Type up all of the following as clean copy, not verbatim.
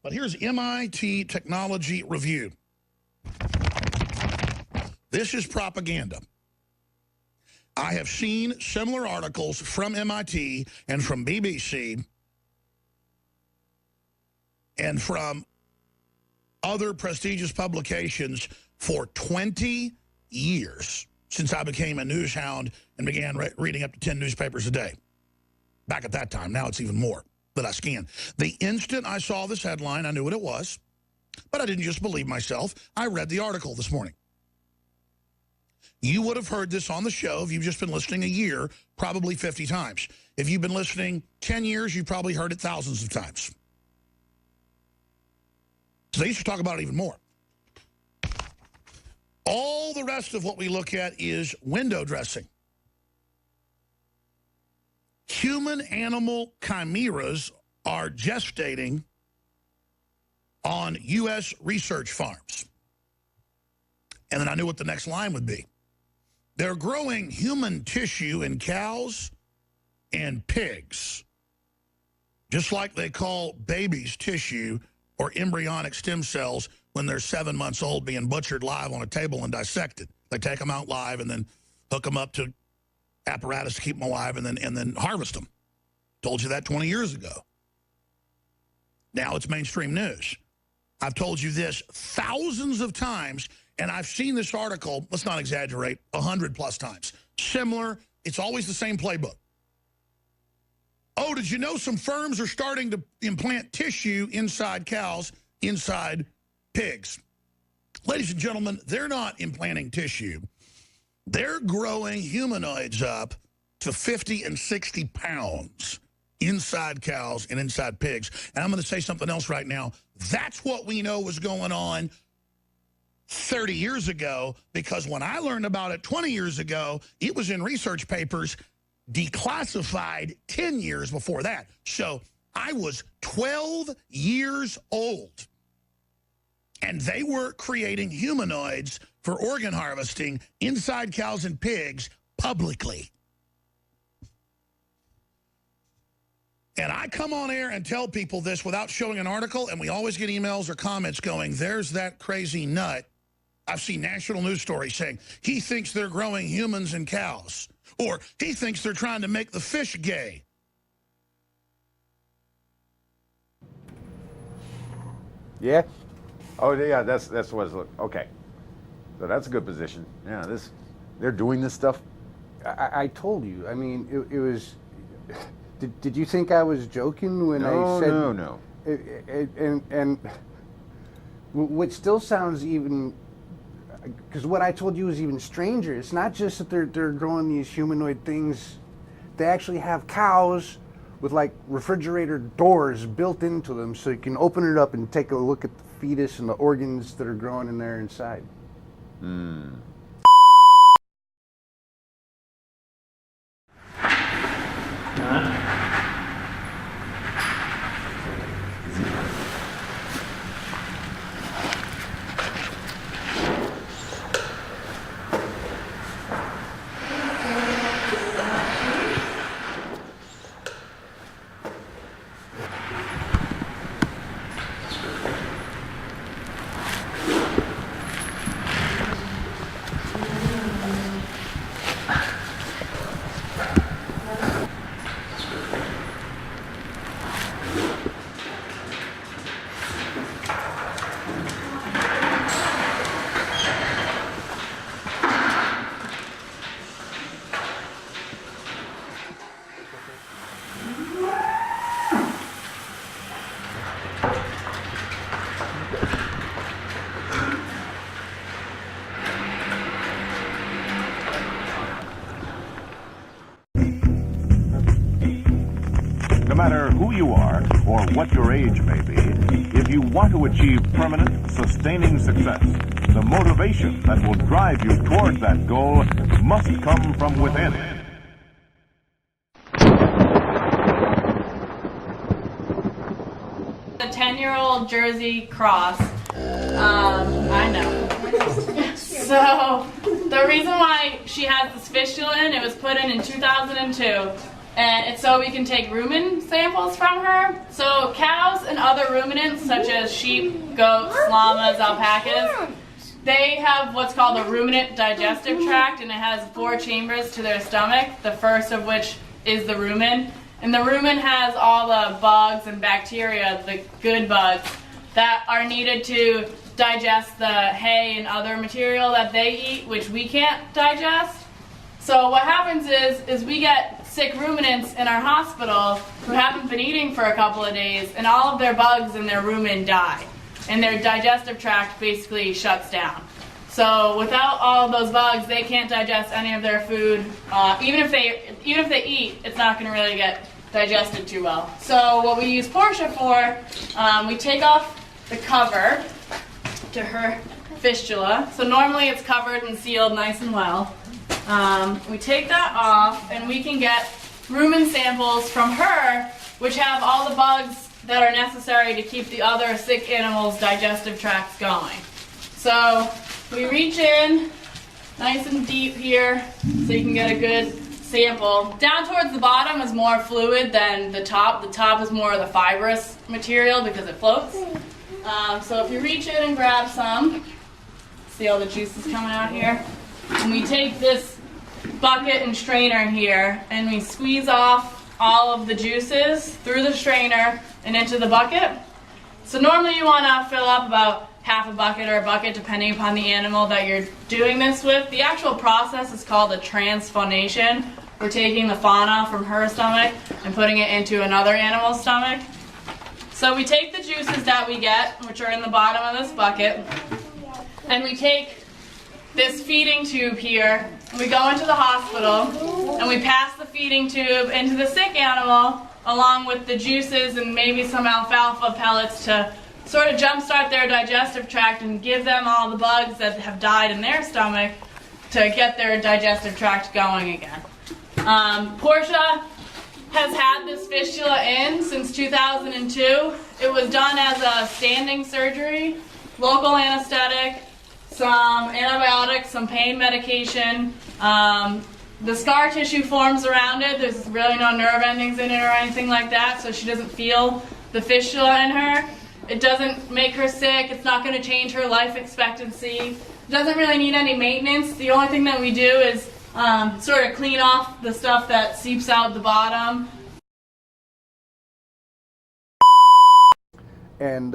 But here's MIT Technology Review. This is propaganda. I have seen similar articles from MIT and from BBC and from other prestigious publications for 20 years since I became a news hound and began reading up to 10 newspapers a day. Back at that time, now it's even more that I scan. The instant I saw this headline, I knew what it was, but I didn't just believe myself. I read the article this morning. You would have heard this on the show if you've just been listening a year, probably 50 times. If you've been listening 10 years, you've probably heard it thousands of times. So they used to talk about it even more. All the rest of what we look at is window dressing. Human-animal chimeras are gestating on U.S. research farms. And then I knew what the next line would be. They're growing human tissue in cows and pigs, just like they call babies tissue or embryonic stem cells when they're 7 months old being butchered live on a table and dissected. They take them out live and then hook them up to apparatus to keep them alive and then harvest them. Told you that 20 years ago. Now it's mainstream news. I've told you this thousands of times, and I've seen this article, let's not exaggerate, 100+ times. Similar, it's always the same playbook. Oh, did you know some firms are starting to implant tissue inside cows, inside pigs? Ladies and gentlemen, they're not implanting tissue. They're growing humanoids up to 50 and 60 pounds inside cows and inside pigs. And I'm going to say something else right now. That's what we know was going on 30 years ago, because when I learned about it 20 years ago, it was in research papers declassified 10 years before that. So I was 12 years old, and they were creating humanoids for organ harvesting inside cows and pigs publicly. And I come on air and tell people this without showing an article, and we always get emails or comments going, there's that crazy nut. I've seen national news stories saying, he thinks they're growing humans and cows. Or he thinks they're trying to make the fish gay. Yeah? Oh, yeah, that's what it's look. Okay. So that's a good position. Yeah, they're doing this stuff. I told you. I mean, it was... Did you think I was joking when I said... No. And what still sounds even... Because what I told you is even stranger. It's not just that they're growing these humanoid things. They actually have cows with like refrigerator doors built into them, so you can open it up and take a look at the fetus and the organs that are growing in there inside. Hmm. No matter who you are or what your age may be, if you want to achieve permanent, sustaining success, the motivation that will drive you toward that goal must come from within. The 10-year-old Jersey Cross. I know. So the reason why she has this fistula in, it was put in 2002. And it's so we can take rumen samples from her. So cows and other ruminants, such as sheep, goats, llamas, alpacas, they have what's called a ruminant digestive tract, and it has 4 chambers to their stomach, the first of which is the rumen. And the rumen has all the bugs and bacteria, the good bugs, that are needed to digest the hay and other material that they eat, which we can't digest. So what happens is we get sick ruminants in our hospital who haven't been eating for a couple of days, and all of their bugs in their rumen die, and their digestive tract basically shuts down. So without all of those bugs, they can't digest any of their food. Even if they eat, it's not going to really get digested too well. So what we use Portia for, we take off the cover to her fistula. So normally it's covered and sealed nice and well. We take that off, and we can get rumen samples from her, which have all the bugs that are necessary to keep the other sick animals' digestive tracts going. So we reach in nice and deep here so you can get a good sample. Down towards the bottom is more fluid than the top. The top is more of the fibrous material because it floats. So if you reach in and grab some, see all the juices coming out here? And we take this bucket and strainer here, and we squeeze off all of the juices through the strainer and into the bucket. So normally you want to fill up about half a bucket or a bucket depending upon the animal that you're doing this with. The actual process is called a transfaunation. We're taking the fauna from her stomach and putting it into another animal's stomach. So we take the juices that we get, which are in the bottom of this bucket, and we take this feeding tube here, and we go into the hospital, and we pass the feeding tube into the sick animal along with the juices and maybe some alfalfa pellets to sort of jumpstart their digestive tract and give them all the bugs that have died in their stomach to get their digestive tract going again. Portia has had this fistula in since 2002. It was done as a standing surgery, local anesthetic, some antibiotics, some pain medication. The scar tissue forms around it. There's really no nerve endings in it or anything like that, so she doesn't feel the fistula in her. It doesn't make her sick. It's not going to change her life expectancy. It doesn't really need any maintenance. The only thing that we do is sort of clean off the stuff that seeps out the bottom. And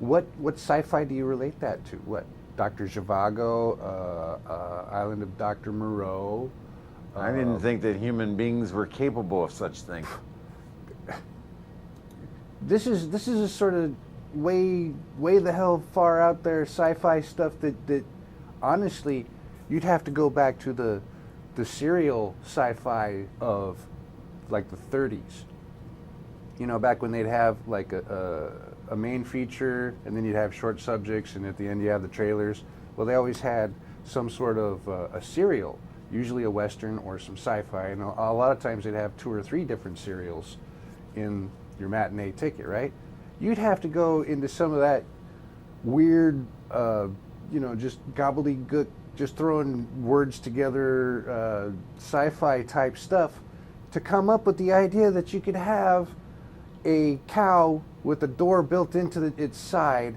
what sci-fi do you relate that to? What, Dr. Zhivago, Island of Dr. Moreau? I didn't think that human beings were capable of such things. This is a sort of way the hell far out there sci-fi stuff that honestly you'd have to go back to the serial sci-fi of like the 30s. You know, back when they'd have like a main feature, and then you'd have short subjects, and at the end you have the trailers. Well, they always had some sort of a serial, usually a Western or some sci-fi, and a lot of times they'd have 2 or 3 different serials in your matinee ticket, right? You'd have to go into some of that weird, just gobbledygook, just throwing words together, sci-fi type stuff to come up with the idea that you could have a cow with a door built into its side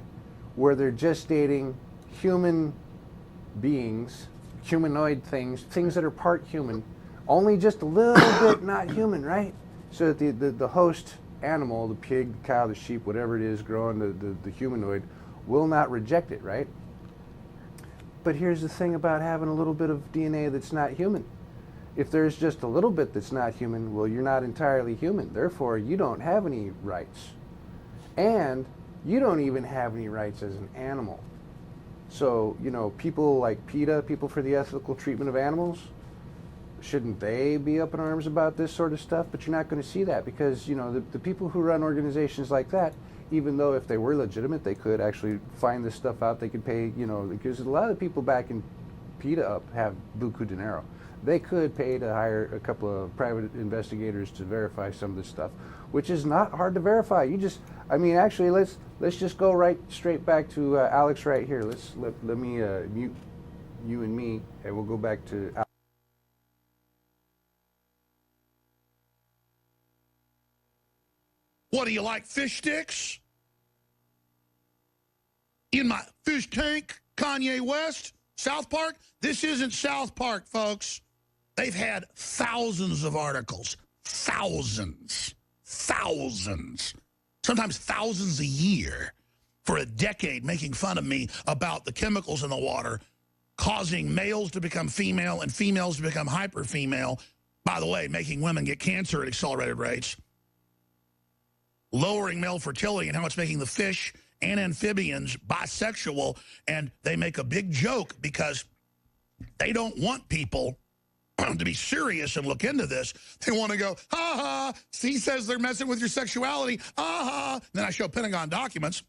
where they're gestating human beings, humanoid things that are part human, only just a little bit not human, right? So that the host animal, the pig, the cow, the sheep, whatever it is growing the humanoid, will not reject it, right? But here's the thing about having a little bit of DNA that's not human. If there's just a little bit that's not human, well, you're not entirely human. Therefore, you don't have any rights. And you don't even have any rights as an animal. So, people like PETA, People for the Ethical Treatment of Animals, shouldn't they be up in arms about this sort of stuff? But you're not going to see that because, the people who run organizations like that, even though if they were legitimate, they could actually find this stuff out. They could pay, because a lot of the people back in PETA have buku dinero. They could pay to hire a couple of private investigators to verify some of this stuff, which is not hard to verify. Actually, let's just go straight back to Alex right here. Let me mute you and me, and we'll go back to. What do you like, fish sticks? In my fish tank, Kanye West, South Park? This isn't South Park, folks. They've had thousands of articles. Thousands. Sometimes thousands a year for a decade making fun of me about the chemicals in the water causing males to become female and females to become hyper-female. By the way, making women get cancer at accelerated rates. Lowering male fertility and how it's making the fish and amphibians bisexual, and they make a big joke because they don't want people to be serious and look into this. They want to go, ha ha, he says they're messing with your sexuality, ha ha. Then I show Pentagon documents.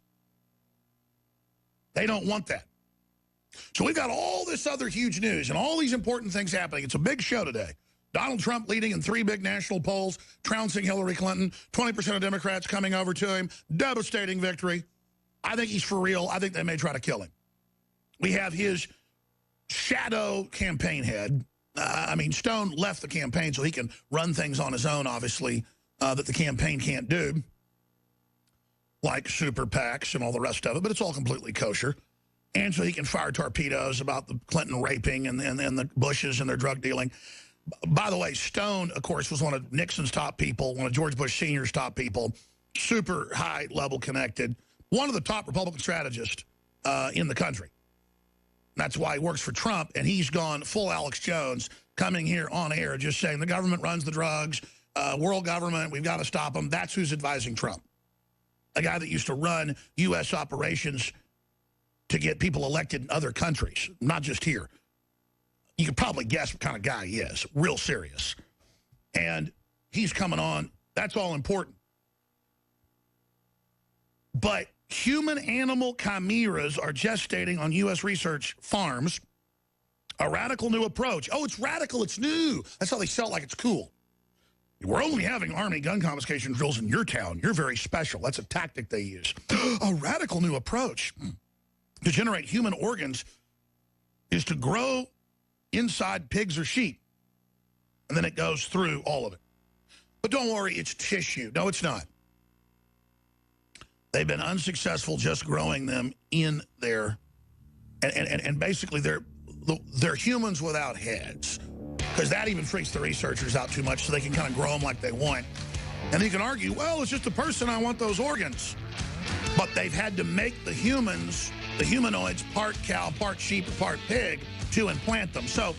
They don't want that. So we've got all this other huge news and all these important things happening. It's a big show today. Donald Trump leading in 3 big national polls, trouncing Hillary Clinton, 20% of Democrats coming over to him, devastating victory. I think he's for real. I think they may try to kill him. We have his shadow campaign head. Stone left the campaign so he can run things on his own, obviously, that the campaign can't do, like super PACs and all the rest of it, but it's all completely kosher. And so he can fire torpedoes about the Clinton raping and the Bushes and their drug dealing. By the way, Stone, of course, was one of Nixon's top people, one of George Bush Sr.'s top people, super high-level connected, one of the top Republican strategists in the country. That's why he works for Trump, and he's gone full Alex Jones, coming here on air just saying the government runs the drugs, world government, we've got to stop them. That's who's advising Trump. A guy that used to run U.S. operations to get people elected in other countries, not just here. You could probably guess what kind of guy he is, real serious. And he's coming on. That's all important. But human-animal chimeras are gestating on U.S. research farms. A radical new approach. Oh, it's radical, it's new. That's how they sell it like it's cool. We're only having Army gun confiscation drills in your town. You're very special. That's a tactic they use. A radical new approach to generate human organs is to grow inside pigs or sheep. And then it goes through all of it. But don't worry, it's tissue. No, it's not. They've been unsuccessful just growing them in there. And basically, they're humans without heads. Because that even freaks the researchers out too much, so they can kind of grow them like they want. And you can argue, well, it's just a person, I want those organs. But they've had to make the humans, the humanoids, part cow, part sheep, or part pig to implant them. So,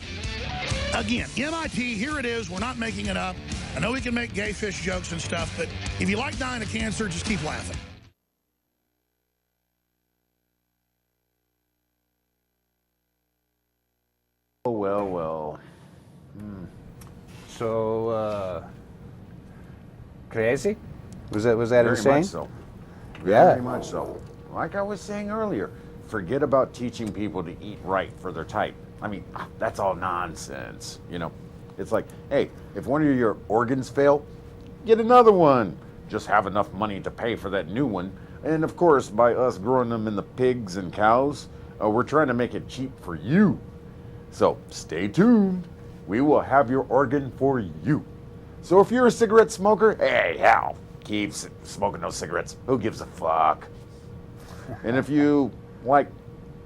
again, MIT, here it is. We're not making it up. I know we can make gay fish jokes and stuff, but if you like dying of cancer, just keep laughing. Oh, well. So, crazy? Was that Very insane? much so. Yeah. Very much so. Like I was saying earlier, forget about teaching people to eat right for their type. I mean, that's all nonsense, you know. It's like, hey, if one of your organs fail, get another one. Just have enough money to pay for that new one. And of course, by us growing them in the pigs and cows, we're trying to make it cheap for you. So stay tuned. We will have your organ for you. So if you're a cigarette smoker, hey, hell, keep smoking those cigarettes. Who gives a fuck? And if you like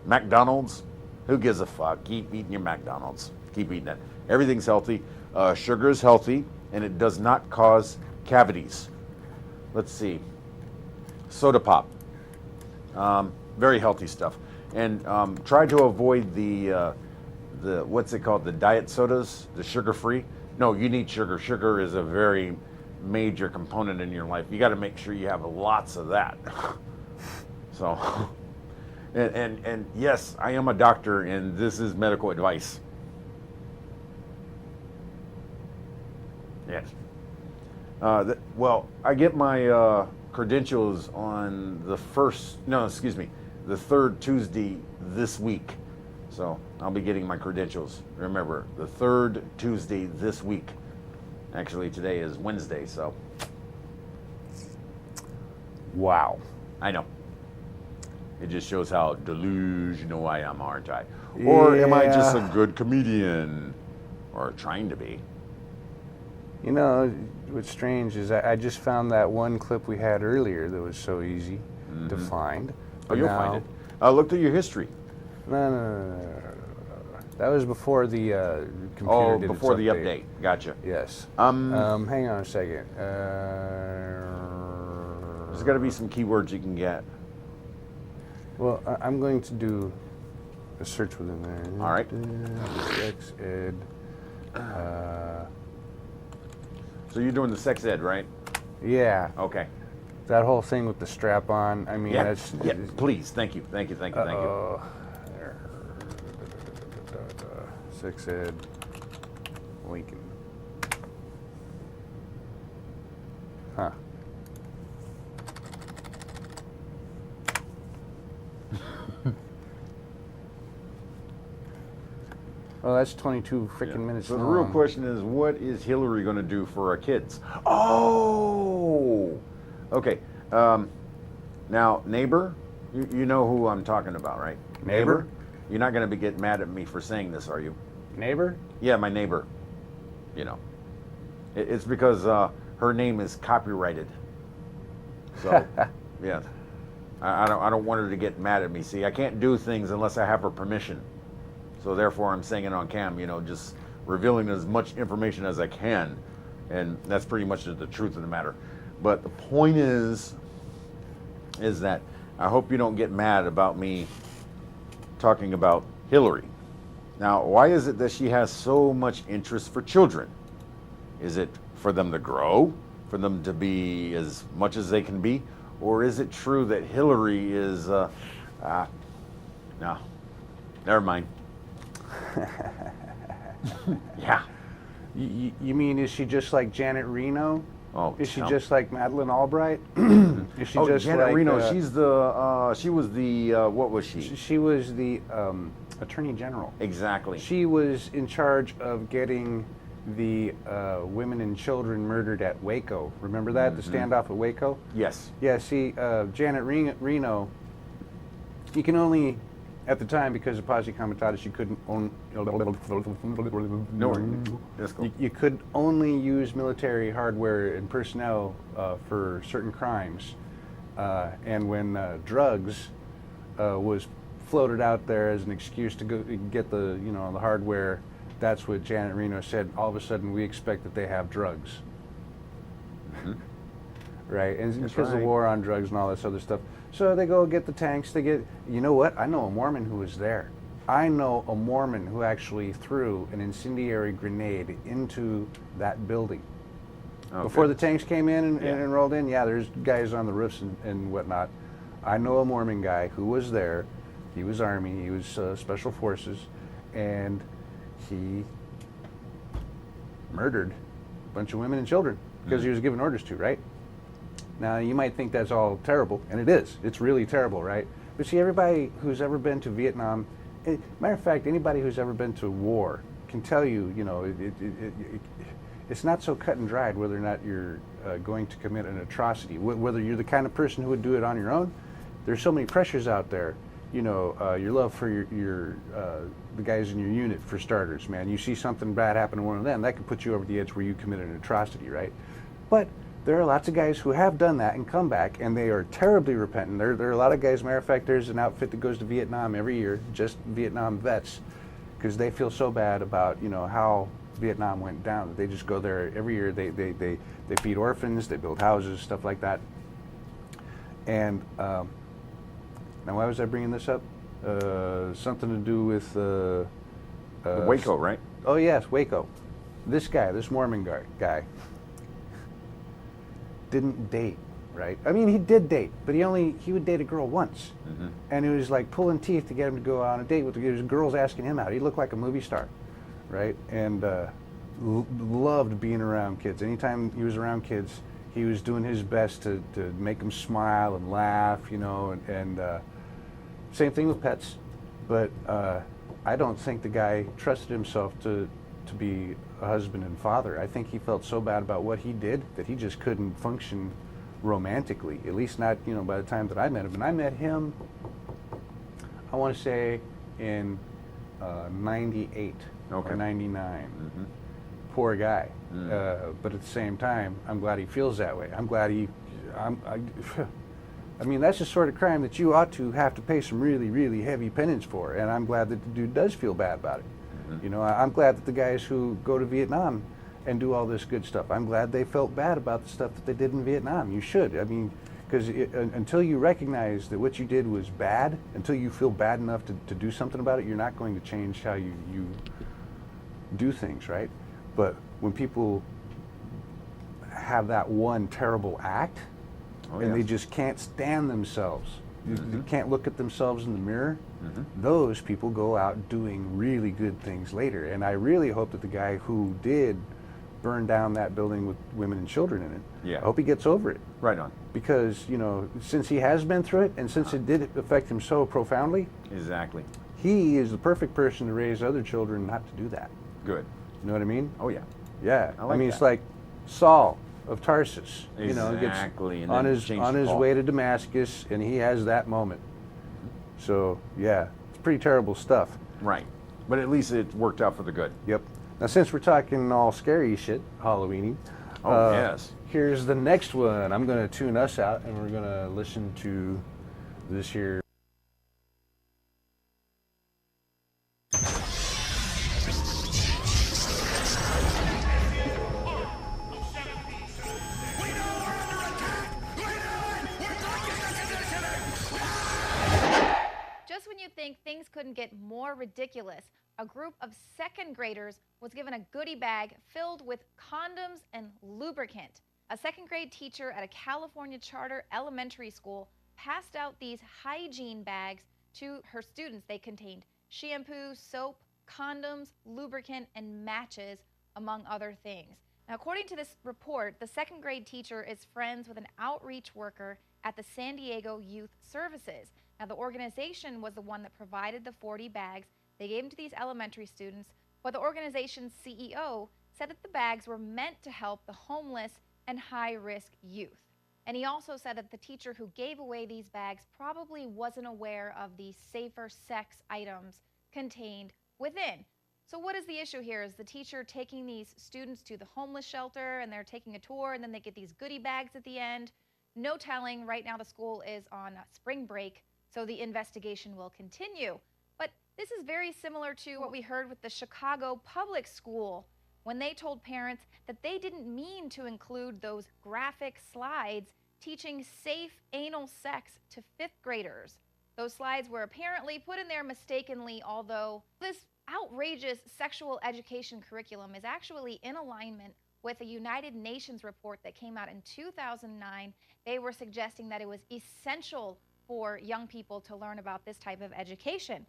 McDonald's, who gives a fuck? Keep eating your McDonald's. Keep eating it. Everything's healthy. Sugar is healthy, and it does not cause cavities. Let's see. Soda pop. Very healthy stuff. And try to avoid the what's it called? The diet sodas, the sugar-free. No, you need sugar. Sugar is a very major component in your life. You got to make sure you have lots of that. So, and yes, I am a doctor, and this is medical advice. Yes. Well, I get my credentials on the third Tuesday this week. So I'll be getting my credentials. Remember, the third Tuesday this week. Actually, today is Wednesday, so. Wow. I know. It just shows how delusional I am, aren't I? Or am I just a good comedian? Or trying to be? You know, what's strange is I just found that one clip we had earlier that was so easy to find. Oh, you'll find it. Look through your history. No. That was before the computer Oh, did before its the update. Gotcha. Yes. Hang on a second. There's got to be some keywords you can get. Well, I'm going to do a search within there. All right. Sex ed. So you're doing the sex ed, right? Yeah. Okay. That whole thing with the strap on. I mean, Yeah. that's. Yeah. Please. Thank you. Thank you. Thank you. Thank you. Oh. Sex ed. Lincoln. Huh. Well, that's 22 freaking minutes So long. the real question is, what is Hillary going to do for our kids? Oh, okay. Now, neighbor, you know who I'm talking about, right? Neighbor? You're not going to get mad at me for saying this, are you? Neighbor? Yeah, my neighbor. You know, it's because her name is copyrighted. So, yeah, I don't want her to get mad at me. See, I can't do things unless I have her permission. So therefore, I'm saying it on cam. You know, just revealing as much information as I can, and that's pretty much the truth of the matter. But the point is that I hope you don't get mad about me talking about Hillary. Now, why is it that she has so much interest for children? Is it for them to grow, for them to be as much as they can be? Or is it true that Hillary is, no, never mind. Yeah. You mean, is she just like Janet Reno? Oh, Is she no. just like Madeleine Albright? Is she just Janet like Reno, she was the, what was she? She was the Attorney General. Exactly. She was in charge of getting the women and children murdered at Waco. Remember that, the standoff at Waco? Yes. Yeah, see, Janet Reno, you can only, at the time, because of posse comitatus, you couldn't own. No, let's go. You could only use military hardware and personnel for certain crimes. And when drugs was floated out there as an excuse to go get the the hardware, that's what Janet Reno said. All of a sudden, we expect that they have drugs, right? And That's because of right. the war on drugs and all this other stuff. So they go get the tanks. They get. You know what? I know a Mormon who was there. I know a Mormon who actually threw an incendiary grenade into that building. Okay. Before the tanks came in and, Yeah. and rolled in, yeah, there's guys on the roofs and whatnot. I know a Mormon guy who was there. He was Army, he was Special Forces, and he murdered a bunch of women and children because he was given orders to, right? Now, you might think that's all terrible, and it is. It's really terrible, right? But see, everybody who's ever been to Vietnam, matter of fact, anybody who's ever been to war can tell you, it's not so cut and dried whether or not you're going to commit an atrocity. Whether you're the kind of person who would do it on your own, there's so many pressures out there. Your love for your the guys in your unit, for starters, man. You see something bad happen to one of them, that could put you over the edge where you commit an atrocity, right? But there are lots of guys who have done that and come back, and they are terribly repentant. There are a lot of guys, matter of fact, there's an outfit that goes to Vietnam every year, just Vietnam vets, because they feel so bad about, how Vietnam went down, that they just go there every year. They feed orphans, they build houses, stuff like that. And now why was I bringing this up? Something to do with Waco, right? Oh yes, Waco. This Mormon guy didn't date, right? I mean, he did date, but he would date a girl once. And it was like pulling teeth to get him to go on a date with the girls asking him out. He looked like a movie star, right? And loved being around kids. Anytime he was around kids, he was doing his best to make them smile and laugh, and same thing with pets. But I don't think the guy trusted himself to be a husband and father. I think he felt so bad about what he did that he just couldn't function romantically, at least not, by the time that I met him. And I met him I want to say in 98 Okay. or 99. Mm-hmm. Poor guy. But at the same time, I'm glad he feels that way. I'm glad I mean, that's the sort of crime that you ought to have to pay some really, really heavy penance for. And I'm glad that the dude does feel bad about it. You know, I'm glad that the guys who go to Vietnam and do all this good stuff, I'm glad they felt bad about the stuff that they did in Vietnam. You should. I mean, because until you recognize that what you did was bad, until you feel bad enough to do something about it, you're not going to change how you do things, right? But when people have that one terrible act, and they just can't stand themselves, they can't look at themselves in the mirror, those people go out doing really good things later. And I really hope that the guy who did burn down that building with women and children in it, I hope he gets over it. Right on. Because, you know, since he has been through it, and since it did affect him so profoundly, Exactly. he is the perfect person to raise other children not to do that. Good. You know what I mean? Oh, yeah. Yeah. I like mean, that. it's like Saul of Tarsus. You know, Exactly, gets and on then his changed to Paul. way to Damascus, and he has that moment. So yeah, it's pretty terrible stuff. Right. But at least it worked out for the good. Yep. Now, since we're talking all scary shit, Halloweeny. Oh, yes. Here's the next one. I'm going to tune us out, and we're going to listen to this here. Just when you think things couldn't get more ridiculous, a group of second graders was given a goodie bag filled with condoms and lubricant. A second grade teacher at a California charter elementary school passed out these hygiene bags to her students. They contained shampoo, soap, condoms, lubricant, and matches, among other things. Now, according to this report, the second grade teacher is friends with an outreach worker at the San Diego Youth Services. Now, the organization was the one that provided the 40 bags. They gave them to these elementary students, but the organization's CEO said that the bags were meant to help the homeless and high-risk youth. And he also said that the teacher who gave away these bags probably wasn't aware of the safer sex items contained within. So what is the issue here? Is the teacher taking these students to the homeless shelter and they're taking a tour and then they get these goodie bags at the end? No telling. Right now the school is on spring break, so the investigation will continue. But this is very similar to what we heard with the Chicago Public School when they told parents that they didn't mean to include those graphic slides teaching safe anal sex to 5th graders. Those slides were apparently put in there mistakenly, although this outrageous sexual education curriculum is actually in alignment with a United Nations report that came out in 2009. They were suggesting that it was essential for young people to learn about this type of education.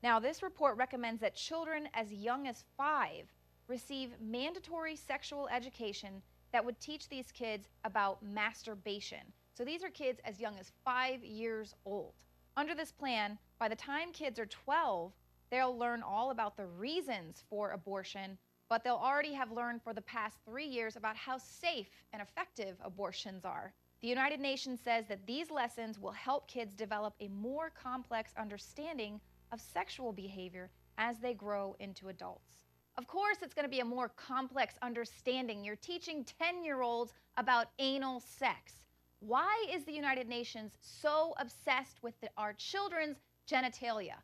Now, this report recommends that children as young as 5 receive mandatory sexual education that would teach these kids about masturbation. So these are kids as young as 5 years old. Under this plan, by the time kids are 12, they'll learn all about the reasons for abortion, but they'll already have learned for the past 3 years about how safe and effective abortions are. The United Nations says that these lessons will help kids develop a more complex understanding of sexual behavior as they grow into adults. Of course, it's going to be a more complex understanding. You're teaching 10-year-olds about anal sex. Why is the United Nations so obsessed with our children's genitalia?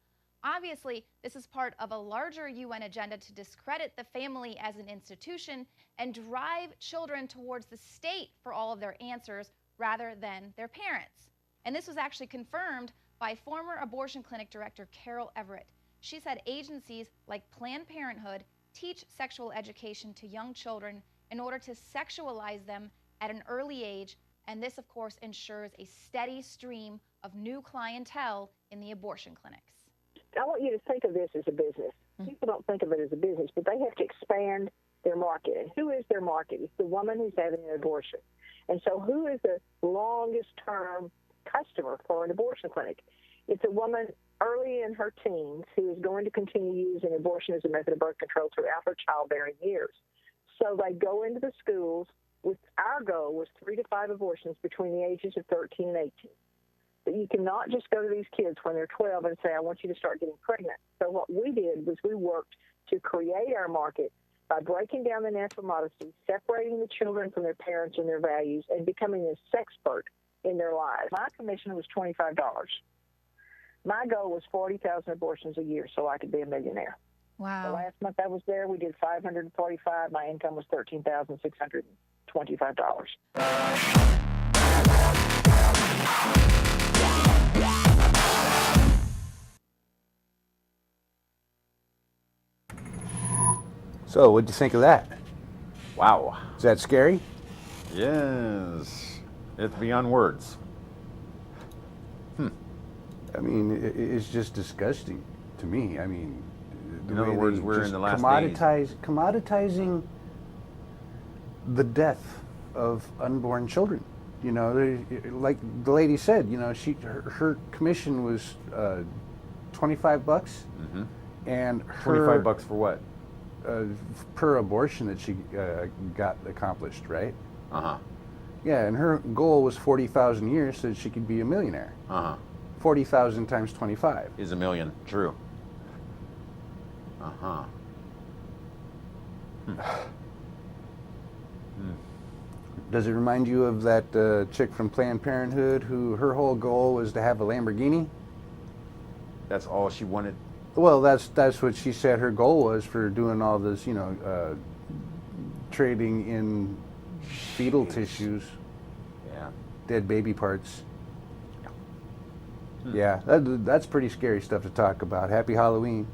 Obviously, this is part of a larger UN agenda to discredit the family as an institution and drive children towards the state for all of their answers rather than their parents. And this was actually confirmed by former abortion clinic director Carol Everett. She said agencies like Planned Parenthood teach sexual education to young children in order to sexualize them at an early age, and this, of course, ensures a steady stream of new clientele in the abortion clinics. I want you to think of this as a business. People don't think of it as a business, but they have to expand their market. And who is their market? It's the woman who's having an abortion. And so who is the longest-term customer for an abortion clinic? It's a woman early in her teens who is going to continue using abortion as a method of birth control throughout her childbearing years. So they go into the schools. Our goal was 3 to 5 abortions between the ages of 13 and 18. But you cannot just go to these kids when they're 12 and say, I want you to start getting pregnant. So what we did was we worked to create our market by breaking down the natural modesty, separating the children from their parents and their values, and becoming a sexpert in their lives. My commission was $25. My goal was 40,000 abortions a year so I could be a millionaire. Wow. The last month I was there, we did 545. My income was $13,625. So, what'd you think of that? Wow. Is that scary? Yes. It's beyond words. I mean, it's just disgusting to me. I mean, In other words, we're in the last days. commoditizing the death of unborn children. You know, like the lady said, you know, her commission was $25, and her $25 for what? per abortion that she got accomplished, right? Uh-huh. Yeah, and her goal was 40,000 years so that she could be a millionaire. Uh-huh. 40,000 times 25. Is a million. True. Uh-huh. Does it remind you of that chick from Planned Parenthood who her whole goal was to have a Lamborghini? That's all she wanted. Well, that's what she said her goal was for doing all this, you know, trading in fetal tissues, Yeah. dead baby parts. Yeah, that's pretty scary stuff to talk about. Happy Halloween.